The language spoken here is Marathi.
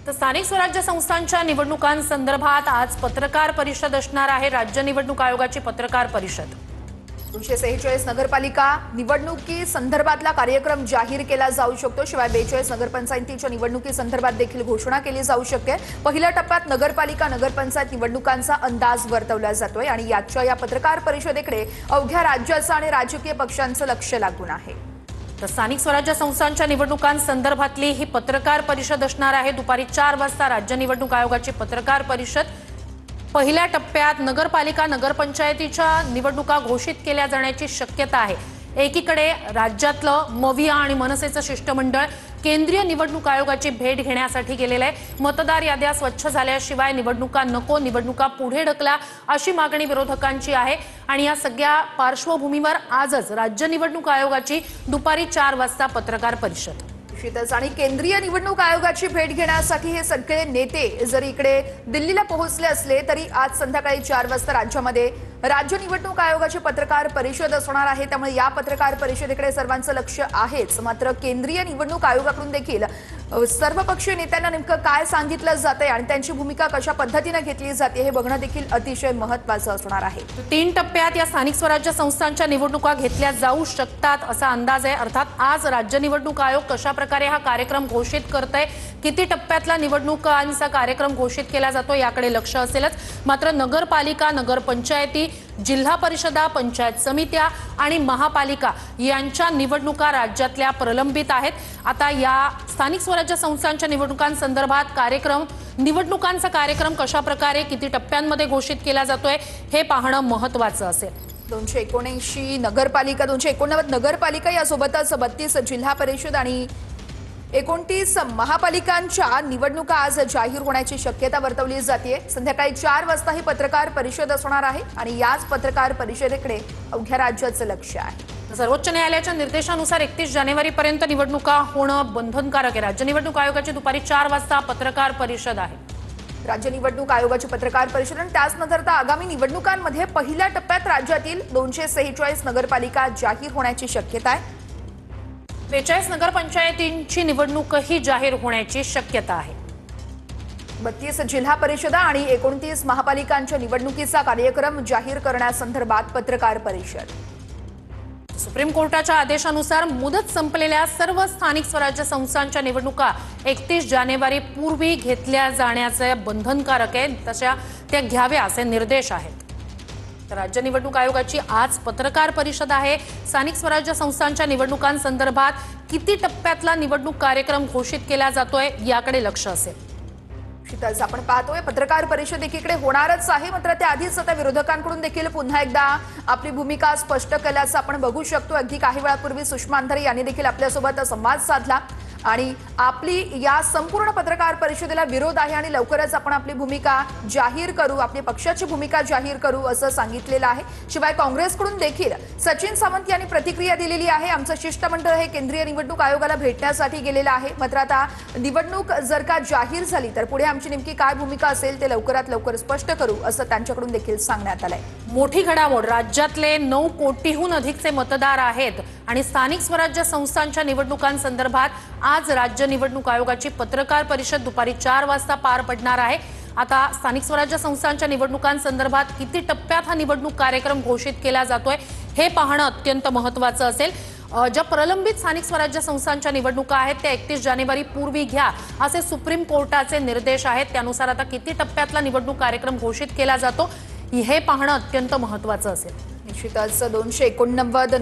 तर स्थानिक स्वराज्य संस्थांच्या निवडणुकांसंदर्भात आज पत्रकार परिषद असणार आहे। राज्य निवडणूक आयोगाची पत्रकार परिषद 246 नगरपालिका निवडणुकी संदर्भातला कार्यक्रम जाहीर केला जाऊ शकतो। शिवाय 42 नगरपंचायतीच्या निवडणुकी संदर्भात देखील घोषणा केली जाऊ शकते। पहिल्या टप्प्यात नगरपालिका नगरपंचायत निवडणुकांचा अंदाज वर्तवला जातोय आणि याच्या या पत्रकार परिषदेकडे अवघ्या राज्याचं आणि राजकीय पक्षांचं लक्ष लागून आहे। तर स्थानिक स्वराज्य संस्थांच्या निवडणुकांसंदर्भातली ही पत्रकार परिषद असणार आहे। दुपारी 4 वाजता राज्य निवडणूक आयोगाची पत्रकार परिषद। पहिल्या टप्प्यात नगरपालिका नगरपंचायतीच्या निवडणुका घोषित केल्या जाण्याची शक्यता आहे। एकीकडे राज्यातलं मविया आणि मनसेचं शिष्टमंडळ केंद्रीय निवडणूक आयोगाची भेट घेण्यासाठी गेलेलं आहे। मतदार याद्या स्वच्छ झाल्याशिवाय निवडणुका नको, निवडणुका पुढे ढकला अशी मागणी विरोधकांची आहे आणि या सगळ्या पार्श्वभूमीवर आजच राज्य निवडणूक आयोगाची दुपारी 4 वाजता पत्रकार परिषद। निश्चितच आणि केंद्रीय निवडणूक आयोगाची भेट घेण्यासाठी हे सगळे नेते जर इकडे दिल्लीला पोहोचले असले तरी आज संध्याकाळी 4 वाजता राज्यामध्ये राज्य निवडणूक आयोगाची पत्रकार परिषद असणार आहे। त्यामुळे या पत्रकार परिषदेकडे सर्वांचं लक्ष आहेच। मात्र केंद्रीय निवडणूक आयोगाकडून देखील सर्वपक्षीय नेत्यांना नेमकं काय सांगितलं जातंय आणि त्यांची भूमिका कशा पद्धतीने घेतली जाते हे बघणं देखील अतिशय महत्त्वाचं असणार आहे। 3 टप्प्यात या स्थानिक स्वराज्य संस्थांच्या निवडणुका घेतल्या जाऊ शकतात असा अंदाज आहे। अर्थात आज राज्य निवडणूक आयोग कशा प्रकारे हा कार्यक्रम घोषित करतंय, किती टप्प्यातला निवडणुकांचा कार्यक्रम घोषित केला जातो याकडे लक्ष असेलच। मात्र नगरपालिका नगरपंचायती जिल्हा परिषदा पंचायत समित्या आणि महापालिका यांच्या निवडणुका राज्यातल्या प्रलंबित आहेत। आता या स्थानिक स्वराज्य संस्थांच्या निवडणुकांसंदर्भात निवडणुकांचा कार्यक्रम कशा प्रकारे किती टप्प्यांमध्ये घोषित केला जातोय हे पाहणं महत्त्वाचं असेल। 279 नगरपालिका 289 नगरपालिका यासोबतच 32 जिल्हा परिषद आणि 29 महापालिकांच्या निवडणुका आज जाहीर होण्याची शक्यता वर्तवली जाते। संध्याकाळी 4 वाजता ही पत्रकार परिषद असणार आहे आणि याच पत्रकार परिषदेकडे अवघ्या राज्याचं लक्ष आहे। सर्वोच्च न्यायालयाच्या निर्देशानुसार 31 जानेवारीपर्यंत निवडणुका होणं बंधनकारक आहे। राज्य निवडणूक आयोगाची दुपारी 4 वाजता पत्रकार परिषद आहे। राज्य निवडणूक आयोगाची पत्रकार परिषद आणि त्याचनंतर आगामी निवडणुकांमध्ये पहिल्या टप्प्यात राज्यातील 246 नगरपालिका जाहीर होण्याची शक्यता आहे। 42 नगरपंचायतींची निवडणूकही जाहीर होण्याची शक्यता आहे। 32 जिल्हा परिषदा आणि 29 महापालिकांच्या निवडणुकीचा कार्यक्रम जाहीर करण्यासंदर्भात पत्रकार परिषद। सुप्रीम कोर्टाच्या आदेशानुसार मुदत संपलेल्या सर्व स्थानिक स्वराज्य संस्थांच्या निवडणुका 31 जानेवारी पूर्वी घेतल्या जाण्याचे बंधनकारक आहे, तशा त्या घ्याव्या असे निर्देश आहेत। राज्य निवडणूक आयोगाची आज पत्रकार परिषद आहे। स्थानिक स्वराज्य संस्थांच्या निवडणुकांसंदर्भात किती टप्प्यातला निवडणूक कार्यक्रम घोषित केला जातोय याकडे लक्ष असेल। शीतल, आपण पाहतोय पत्रकार परिषद एकीकडे होणारच आहे, मात्र त्याआधीच आता विरोधकांकडून देखील पुन्हा एकदा आपली भूमिका स्पष्ट केल्याचं आपण बघू शकतो। अगदी काही वेळापूर्वी सुषमा अंधारे यांनी देखील आपल्यासोबत संवाद साधला आणि आपली या संपूर्ण पत्रकार परिषदेला विरोध आहे आणि लवकरच आपण आपली भूमिका जाहीर करू, आपली पक्षाची भूमिका जाहीर करू असं सांगितलेलं आहे। शिवाय काँग्रेसकडून देखील सचिन सावंत यांनी प्रतिक्रिया दिलेली आहे। आमचं शिष्टमंडळ हे केंद्रीय निवडणूक आयोगाला भेटण्यासाठी गेलेलं आहे, मात्र आता निवडणूक जर का जाहीर झाली तर पुढे आमची नेमकी काय भूमिका असेल ते लवकरात लवकर स्पष्ट करू असं त्यांच्याकडून देखील सांगण्यात आलंय। मोठी घडामोड, राज्यातले 9 कोटीहून अधिकचे मतदार आहेत आणि स्थानिक स्वराज्य संस्थांच्या निवडणुकांसंदर्भात आज राज्य निवडणूक आयोगाची पत्रकार परिषद दुपारी 4 वाजता पार पडणार आहे। आता स्थानिक स्वराज्य संस्थांच्या निवडणुकांसंदर्भात किती टप्प्यात हा निवडणूक कार्यक्रम घोषित केला जातोय हे पाहणं अत्यंत महत्त्वाचं असेल। ज्या प्रलंबित स्थानिक स्वराज्य संस्थांच्या निवडणुका आहेत त्या 31 जानेवारी पूर्वी घ्या असे सुप्रीम कोर्टाचे निर्देश आहेत। त्यानुसार आता किती टप्प्यातला निवडणूक कार्यक्रम घोषित केला जातो हे पाहणं अत्यंत महत्त्वाचं असेल। निश्चितच 289